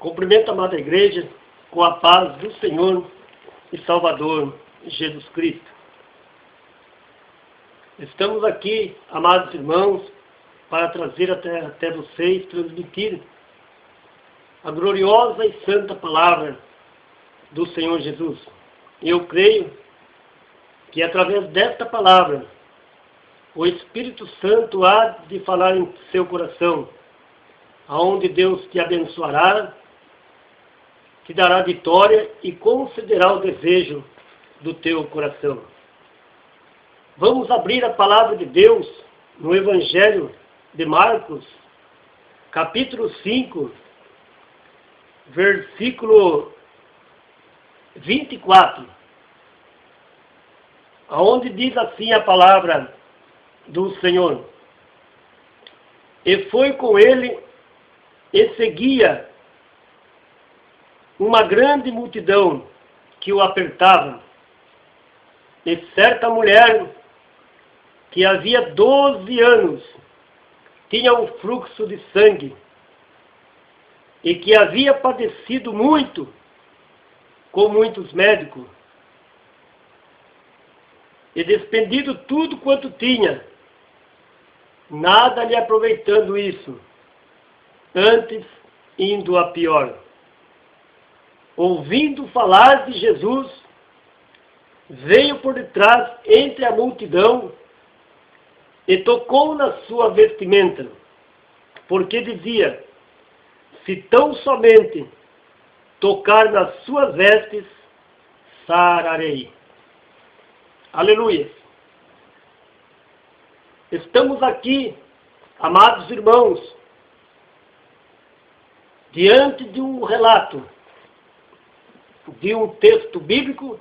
Cumprimento a amada igreja com a paz do Senhor e Salvador Jesus Cristo. Estamos aqui, amados irmãos, para trazer até vocês, transmitir a gloriosa e santa palavra do Senhor Jesus. Eu creio que através desta palavra, o Espírito Santo há de falar em seu coração, aonde Deus te abençoará, te dará vitória e concederá o desejo do teu coração. Vamos abrir a palavra de Deus no Evangelho de Marcos, capítulo 5, versículo 24, aonde diz assim a palavra do Senhor: E foi com ele e seguia uma grande multidão que o apertava, e certa mulher que havia 12 anos tinha um fluxo de sangue, e que havia padecido muito com muitos médicos, e despendido tudo quanto tinha, nada lhe aproveitando isso, antes indo a pior. Ouvindo falar de Jesus, veio por detrás entre a multidão e tocou na sua vestimenta, porque dizia: se tão somente tocar nas suas vestes, sararei. Aleluia! Estamos aqui, amados irmãos, diante de um relato, de um texto bíblico,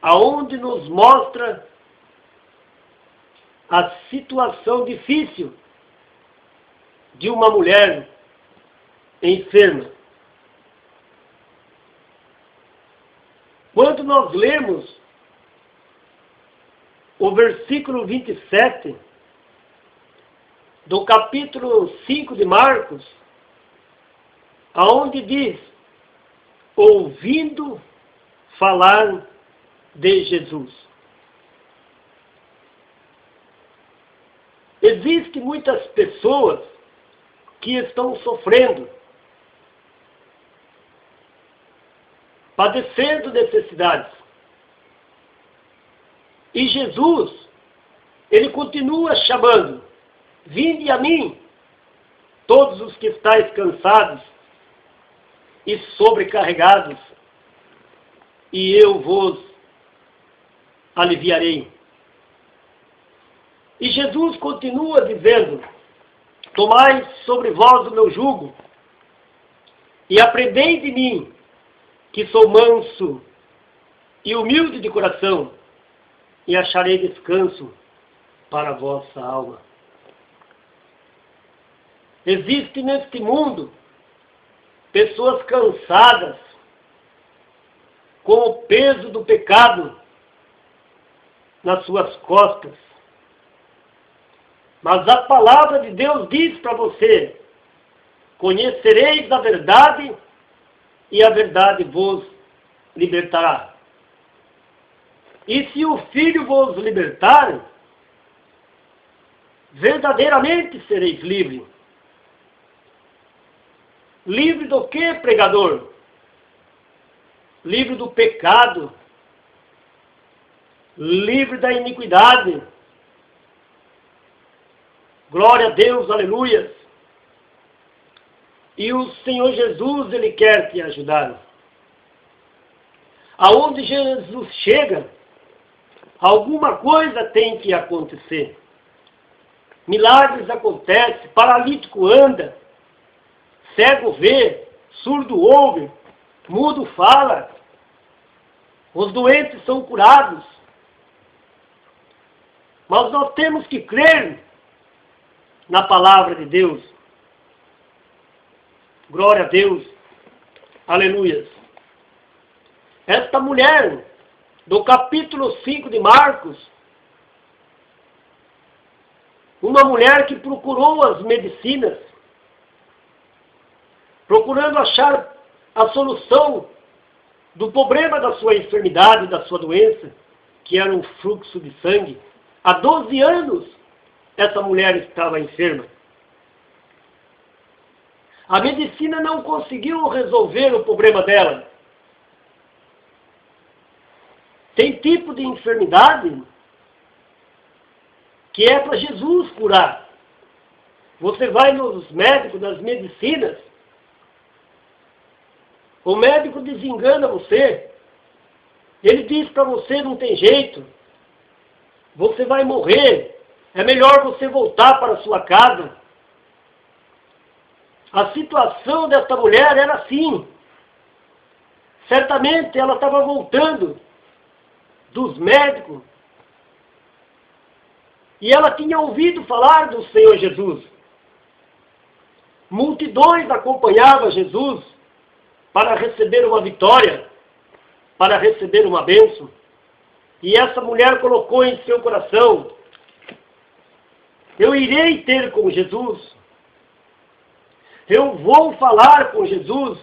aonde nos mostra a situação difícil de uma mulher enferma. Quando nós lemos o versículo 27 do capítulo 5 de Marcos, aonde diz: ouvindo falar de Jesus. Existem muitas pessoas que estão sofrendo, padecendo necessidades. E Jesus, Ele continua chamando: vinde a mim, todos os que estáis cansados e sobrecarregados, e eu vos aliviarei. E Jesus continua dizendo: tomai sobre vós o meu jugo, e aprendei de mim, que sou manso e humilde de coração, e acharei descanso para a vossa alma. Existe neste mundo pessoas cansadas com o peso do pecado nas suas costas. Mas a palavra de Deus diz para você: conhecereis a verdade, e a verdade vos libertará. E se o Filho vos libertar, verdadeiramente sereis livres. Livre do que, pregador? Livre do pecado, livre da iniquidade. Glória a Deus, aleluia. E o Senhor Jesus, Ele quer te ajudar. Aonde Jesus chega, alguma coisa tem que acontecer. Milagres acontecem, paralítico anda, cego vê, surdo ouve, mudo fala, os doentes são curados. Mas nós temos que crer na palavra de Deus. Glória a Deus, aleluia. Esta mulher, do capítulo 5 de Marcos, uma mulher que procurou as medicinas, procurando achar a solução do problema da sua enfermidade, da sua doença, que era um fluxo de sangue. Há 12 anos, essa mulher estava enferma. A medicina não conseguiu resolver o problema dela. Tem tipo de enfermidade que é para Jesus curar. Você vai nos médicos, nas medicinas, o médico desengana você. Ele diz para você, não tem jeito, você vai morrer, é melhor você voltar para a sua casa. A situação desta mulher era assim. Certamente ela estava voltando dos médicos e ela tinha ouvido falar do Senhor Jesus. Multidões acompanhavam Jesus para receber uma vitória, para receber uma bênção. E essa mulher colocou em seu coração: eu irei ter com Jesus, eu vou falar com Jesus,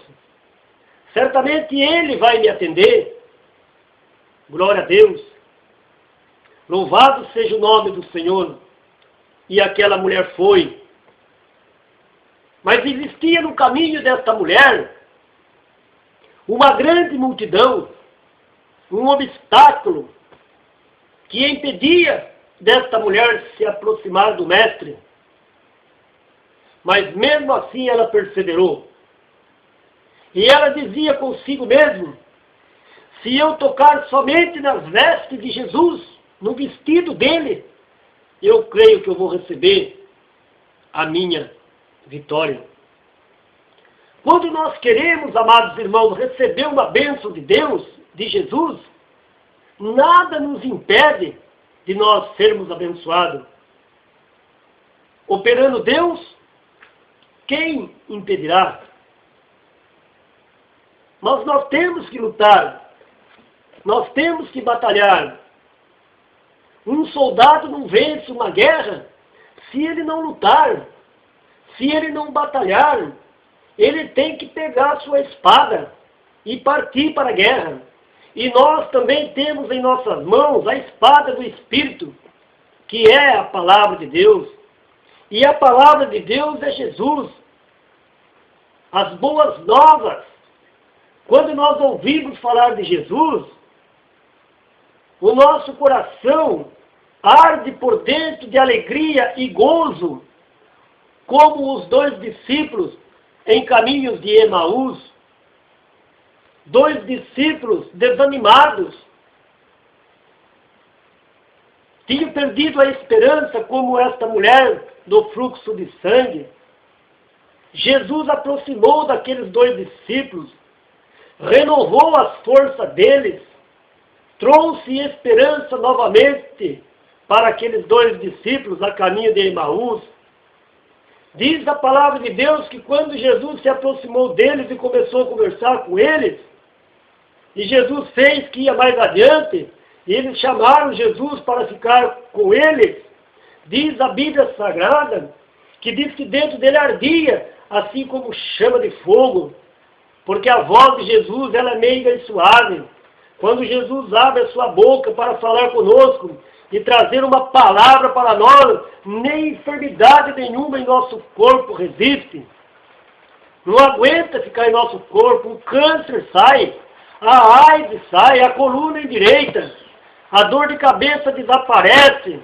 certamente Ele vai me atender. Glória a Deus. Louvado seja o nome do Senhor. E aquela mulher foi. Mas existia no caminho desta mulher uma grande multidão, um obstáculo que impedia desta mulher se aproximar do Mestre. Mas mesmo assim ela perseverou. E ela dizia consigo mesmo: se eu tocar somente nas vestes de Jesus, no vestido dele, eu creio que eu vou receber a minha vitória. Quando nós queremos, amados irmãos, receber uma bênção de Deus, de Jesus, nada nos impede de nós sermos abençoados. Operando Deus, quem impedirá? Mas nós temos que lutar, nós temos que batalhar. Um soldado não vence uma guerra se ele não lutar, se ele não batalhar. Ele tem que pegar a sua espada e partir para a guerra. E nós também temos em nossas mãos a espada do Espírito, que é a palavra de Deus. E a palavra de Deus é Jesus. As boas novas. Quando nós ouvimos falar de Jesus, o nosso coração arde por dentro de alegria e gozo, como os dois discípulos em caminhos de Emaús, dois discípulos desanimados, tinham perdido a esperança como esta mulher do fluxo de sangue. Jesus aproximou daqueles dois discípulos, renovou as forças deles, trouxe esperança novamente para aqueles dois discípulos a caminho de Emaús. Diz a palavra de Deus que quando Jesus se aproximou deles e começou a conversar com eles, e Jesus fez que ia mais adiante, e eles chamaram Jesus para ficar com eles, diz a Bíblia Sagrada, que diz que dentro dele ardia, assim como chama de fogo, porque a voz de Jesus ela é meiga e suave. Quando Jesus abre a sua boca para falar conosco, e trazer uma palavra para nós, nem enfermidade nenhuma em nosso corpo resiste. Não aguenta ficar em nosso corpo, o câncer sai, a AIDS sai, a coluna endireita, a dor de cabeça desaparece.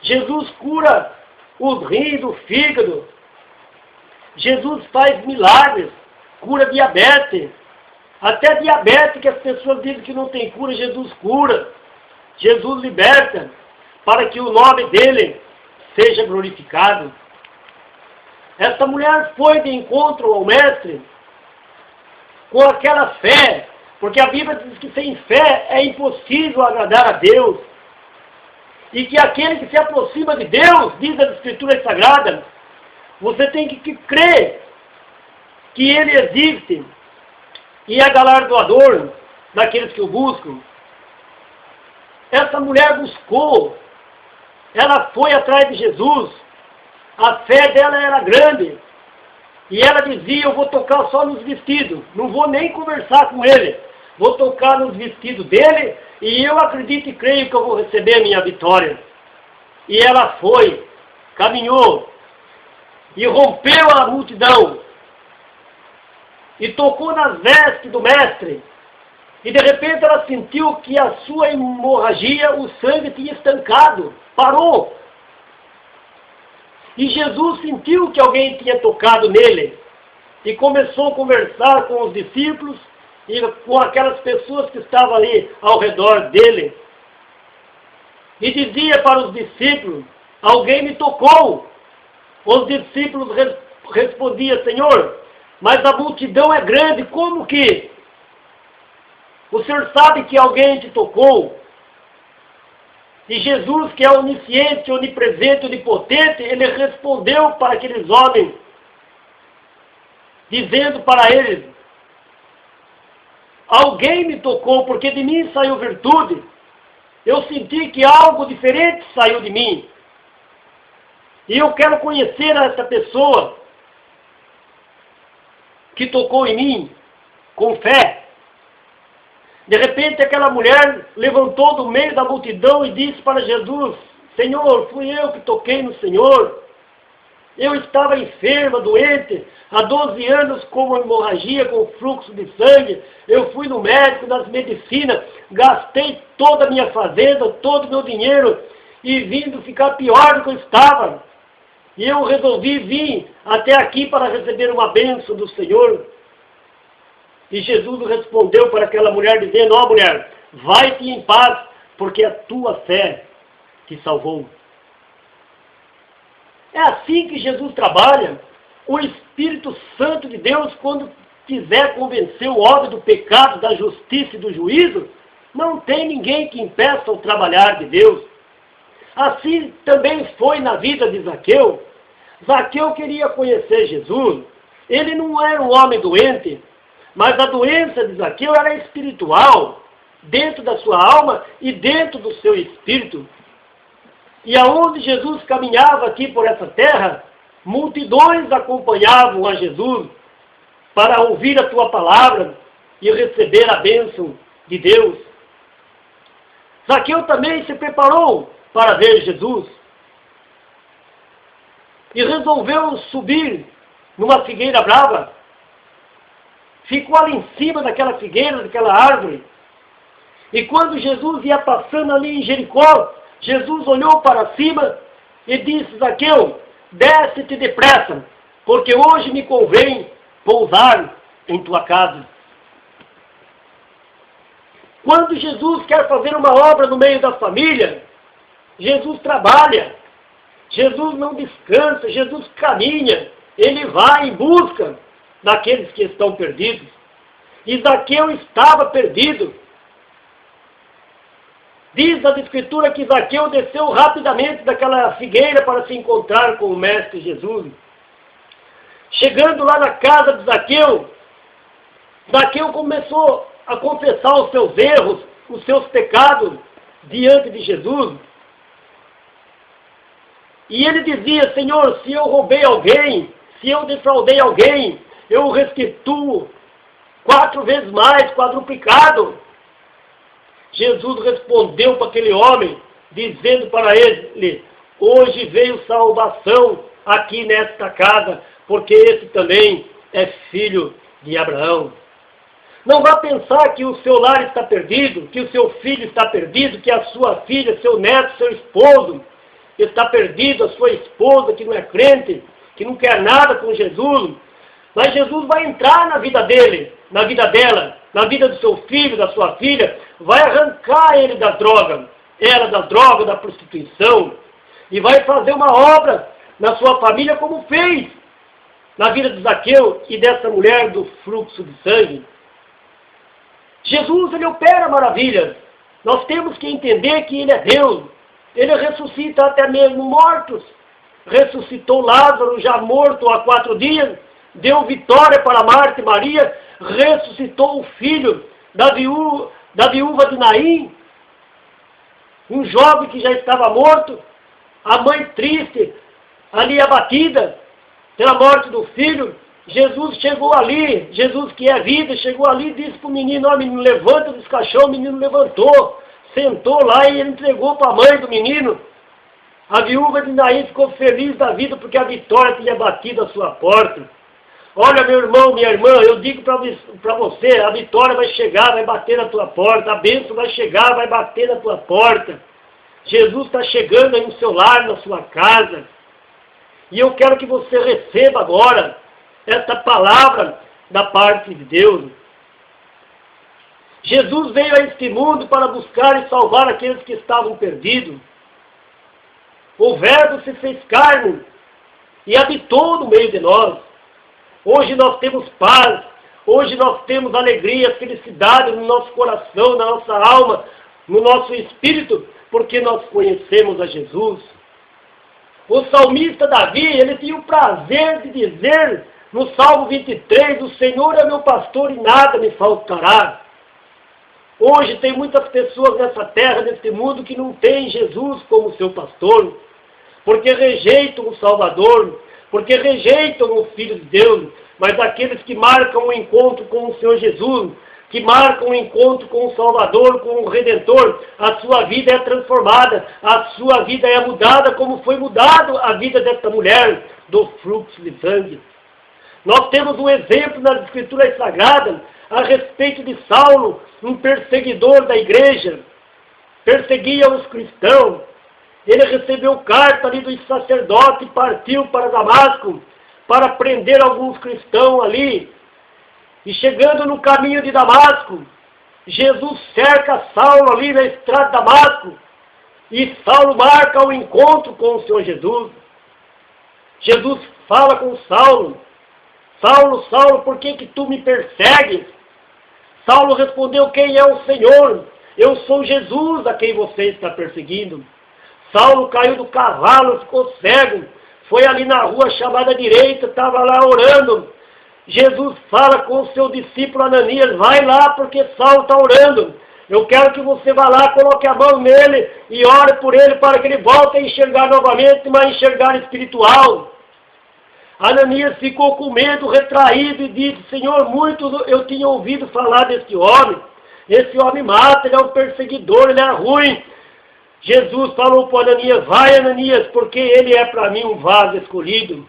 Jesus cura os rins, o fígado. Jesus faz milagres, cura diabetes. Até diabetes que as pessoas dizem que não tem cura, Jesus cura. Jesus liberta, para que o nome dele seja glorificado. Esta mulher foi de encontro ao Mestre com aquela fé, porque a Bíblia diz que sem fé é impossível agradar a Deus. E que aquele que se aproxima de Deus, diz a Escritura Sagrada, você tem que crer que Ele existe e é galardoador daqueles que o buscam. Essa mulher buscou, ela foi atrás de Jesus, a fé dela era grande, E ela dizia, eu vou tocar só nos vestidos, não vou nem conversar com ele. Vou tocar nos vestidos dele e eu acredito e creio que eu vou receber a minha vitória. E ela foi, caminhou e rompeu a multidão e tocou nas vestes do mestre. E de repente ela sentiu que a sua hemorragia, o sangue tinha estancado, parou. E Jesus sentiu que alguém tinha tocado nele e começou a conversar com os discípulos e com aquelas pessoas que estavam ali ao redor dele. E dizia para os discípulos, alguém me tocou. Os discípulos respondiam, Senhor, mas a multidão é grande, como que? O Senhor sabe que alguém te tocou. E Jesus, que é onisciente, onipresente, onipotente, ele respondeu para aqueles homens, dizendo para eles, alguém me tocou, porque de mim saiu virtude. Eu senti que algo diferente saiu de mim. E eu quero conhecer essa pessoa que tocou em mim com fé. De repente aquela mulher levantou do meio da multidão e disse para Jesus, Senhor, fui eu que toquei no Senhor. Eu estava enferma, doente, há 12 anos com uma hemorragia, com fluxo de sangue. Eu fui no médico, nas medicinas, gastei toda a minha fazenda, todo o meu dinheiro e vindo ficar pior do que eu estava. E eu resolvi vir até aqui para receber uma bênção do Senhor. E Jesus respondeu para aquela mulher, dizendo, ó mulher, vai-te em paz, porque a tua fé te salvou. É assim que Jesus trabalha. O Espírito Santo de Deus, quando quiser convencer o homem do pecado, da justiça e do juízo, não tem ninguém que impeça o trabalhar de Deus. Assim também foi na vida de Zaqueu. Zaqueu queria conhecer Jesus. Ele não era um homem doente, mas a doença de Zaqueu era espiritual, dentro da sua alma e dentro do seu espírito. E aonde Jesus caminhava aqui por essa terra, multidões acompanhavam a Jesus para ouvir a tua palavra e receber a bênção de Deus. Zaqueu também se preparou para ver Jesus e resolveu subir numa figueira brava. Ficou ali em cima daquela figueira, daquela árvore. E quando Jesus ia passando ali em Jericó, Jesus olhou para cima e disse, Zaqueu, desce-te depressa, porque hoje me convém pousar em tua casa. Quando Jesus quer fazer uma obra no meio da família, Jesus trabalha, Jesus não descansa, Jesus caminha, ele vai em busca daqueles que estão perdidos. E Zaqueu estava perdido. Diz a Escritura que Zaqueu desceu rapidamente daquela figueira para se encontrar com o Mestre Jesus. Chegando lá na casa de Zaqueu, Zaqueu começou a confessar os seus erros, os seus pecados diante de Jesus. E ele dizia, Senhor, se eu roubei alguém, se eu defraudei alguém, eu restituo 4 vezes mais, quadruplicado. Jesus respondeu para aquele homem, dizendo para ele, hoje veio salvação aqui nesta casa, porque esse também é filho de Abraão. Não vá pensar que o seu lar está perdido, que o seu filho está perdido, que a sua filha, seu neto, seu esposo está perdido, a sua esposa que não é crente, que não quer nada com Jesus. Mas Jesus vai entrar na vida dele, na vida dela, na vida do seu filho, da sua filha, vai arrancar ele da droga, ela da droga, da prostituição, e vai fazer uma obra na sua família como fez na vida de Zaqueu e dessa mulher do fluxo de sangue. Jesus, ele opera maravilhas. Nós temos que entender que ele é Deus. Ele ressuscita até mesmo mortos. Ressuscitou Lázaro, já morto há 4 dias. Deu vitória para Marta e Maria. Ressuscitou o filho da viúva de Naim. Um jovem que já estava morto. A mãe triste, ali abatida pela morte do filho. Jesus chegou ali, Jesus que é vida, chegou ali e disse para o menino, ó menino, levanta desse caixão, o menino levantou, sentou lá e ele entregou para a mãe do menino. A viúva de Naim ficou feliz da vida porque a vitória tinha batido a sua porta. Olha, meu irmão, minha irmã, eu digo para você, a vitória vai chegar, vai bater na tua porta, a bênção vai chegar, vai bater na tua porta. Jesus está chegando aí no seu lar, na sua casa. E eu quero que você receba agora esta palavra da parte de Deus. Jesus veio a este mundo para buscar e salvar aqueles que estavam perdidos. O Verbo se fez carne e habitou no meio de nós. Hoje nós temos paz, hoje nós temos alegria, felicidade no nosso coração, na nossa alma, no nosso espírito, porque nós conhecemos a Jesus. O salmista Davi, ele tinha o prazer de dizer no Salmo 23, o Senhor é meu pastor e nada me faltará. Hoje tem muitas pessoas nessa terra, nesse mundo, que não tem Jesus como seu pastor, porque rejeitam o Salvador, porque rejeitam o Filho de Deus, mas aqueles que marcam o encontro com o Senhor Jesus, que marcam o encontro com o Salvador, com o Redentor, a sua vida é transformada, a sua vida é mudada, como foi mudada a vida desta mulher do fluxo de sangue. Nós temos um exemplo nas Escrituras Sagradas a respeito de Saulo, um perseguidor da igreja, perseguia os cristãos. Ele recebeu carta ali dos sacerdotes e partiu para Damasco para prender alguns cristãos ali. E chegando no caminho de Damasco, Jesus cerca Saulo ali na estrada de Damasco e Saulo marca o encontro com o Senhor Jesus. Jesus fala com Saulo: Saulo, Saulo, por que tu me persegues? Saulo respondeu: quem é o Senhor? Eu sou Jesus a quem você está perseguindo. Saulo caiu do cavalo, ficou cego, foi ali na rua chamada direita, estava lá orando. Jesus fala com o seu discípulo Ananias: vai lá porque Saulo está orando. Eu quero que você vá lá, coloque a mão nele e ore por ele para que ele volte a enxergar novamente, mas enxergar espiritual. Ananias ficou com medo, retraído e disse: Senhor, muito eu tinha ouvido falar desse homem. Esse homem mata, ele é um perseguidor, ele é ruim. Jesus falou para Ananias: vai, Ananias, porque ele é para mim um vaso escolhido.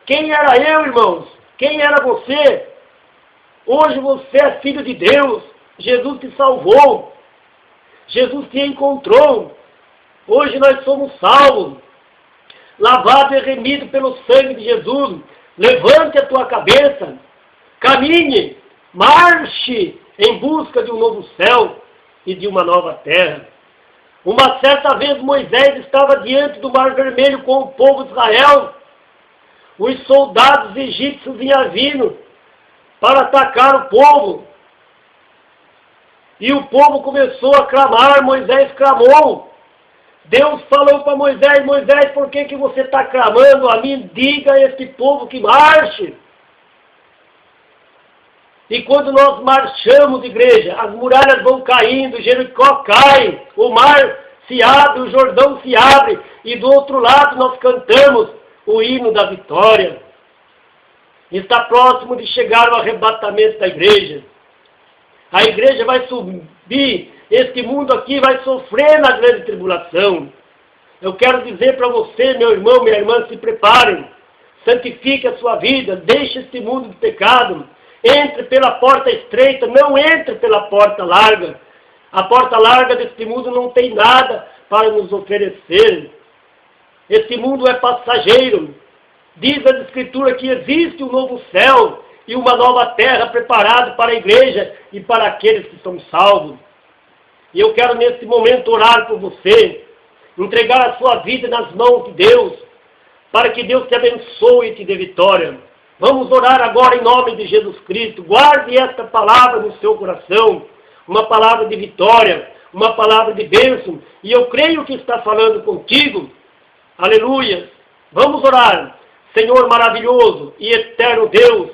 Quem era eu, irmãos? Quem era você? Hoje você é filho de Deus. Jesus te salvou. Jesus te encontrou. Hoje nós somos salvos, lavado e remido pelo sangue de Jesus. Levante a tua cabeça, caminhe, marche em busca de um novo céu e de uma nova terra. Uma certa vez Moisés estava diante do Mar Vermelho com o povo de Israel. Os soldados egípcios vinham vindo para atacar o povo. E o povo começou a clamar, Moisés clamou. Deus falou para Moisés: Moisés, por que você está clamando a mim? Diga a este povo que marche. E quando nós marchamos, igreja, as muralhas vão caindo, Jericó cai, o mar se abre, o Jordão se abre, e do outro lado nós cantamos o hino da vitória. Está próximo de chegar o arrebatamento da igreja. A igreja vai subir, este mundo aqui vai sofrer na grande tribulação. Eu quero dizer para você, meu irmão, minha irmã, se preparem, santifique a sua vida, deixe este mundo de pecado, entre pela porta estreita, não entre pela porta larga. A porta larga deste mundo não tem nada para nos oferecer. Este mundo é passageiro. Diz a Escritura que existe um novo céu e uma nova terra preparado para a igreja e para aqueles que são salvos. E eu quero nesse momento orar por você, entregar a sua vida nas mãos de Deus, para que Deus te abençoe e te dê vitória. Vamos orar agora em nome de Jesus Cristo. Guarde esta palavra no seu coração, uma palavra de vitória, uma palavra de bênção, e eu creio que está falando contigo. Aleluia! Vamos orar. Senhor maravilhoso e eterno Deus,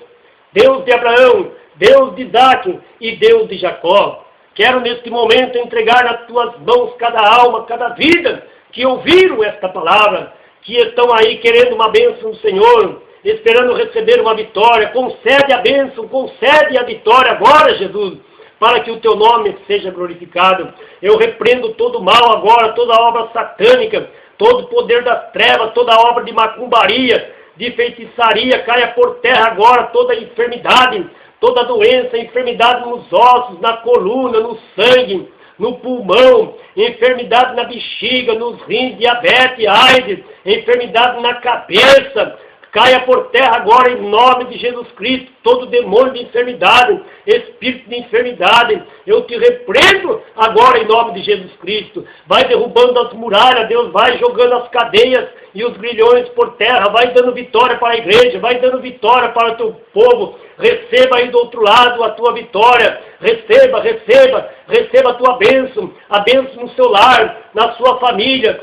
Deus de Abraão, Deus de Isaac e Deus de Jacó, quero neste momento entregar nas tuas mãos cada alma, cada vida que ouviram esta palavra, que estão aí querendo uma bênção do Senhor. esperando receber uma vitória. Concede a bênção, concede a vitória agora, Jesus, para que o teu nome seja glorificado. Eu repreendo todo mal agora, toda obra satânica, todo poder das trevas, toda obra de macumbaria, de feitiçaria, caia por terra agora toda enfermidade, toda doença, enfermidade nos ossos, na coluna, no sangue, no pulmão, enfermidade na bexiga, nos rins, diabetes, AIDS, enfermidade na cabeça. Caia por terra agora em nome de Jesus Cristo, todo demônio de enfermidade, espírito de enfermidade, eu te repreendo agora em nome de Jesus Cristo. Vai derrubando as muralhas, Deus, vai jogando as cadeias e os grilhões por terra, vai dando vitória para a igreja, vai dando vitória para o teu povo. Receba aí do outro lado a tua vitória, receba, receba, receba a tua bênção, a bênção no seu lar, na sua família,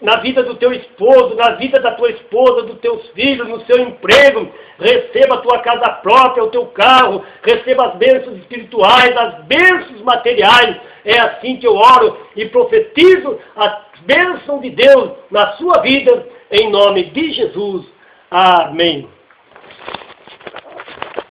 na vida do teu esposo, na vida da tua esposa, dos teus filhos, no seu emprego. Receba a tua casa própria, o teu carro, receba as bênçãos espirituais, as bênçãos materiais. É assim que eu oro e profetizo a bênção de Deus na sua vida, em nome de Jesus. Amém.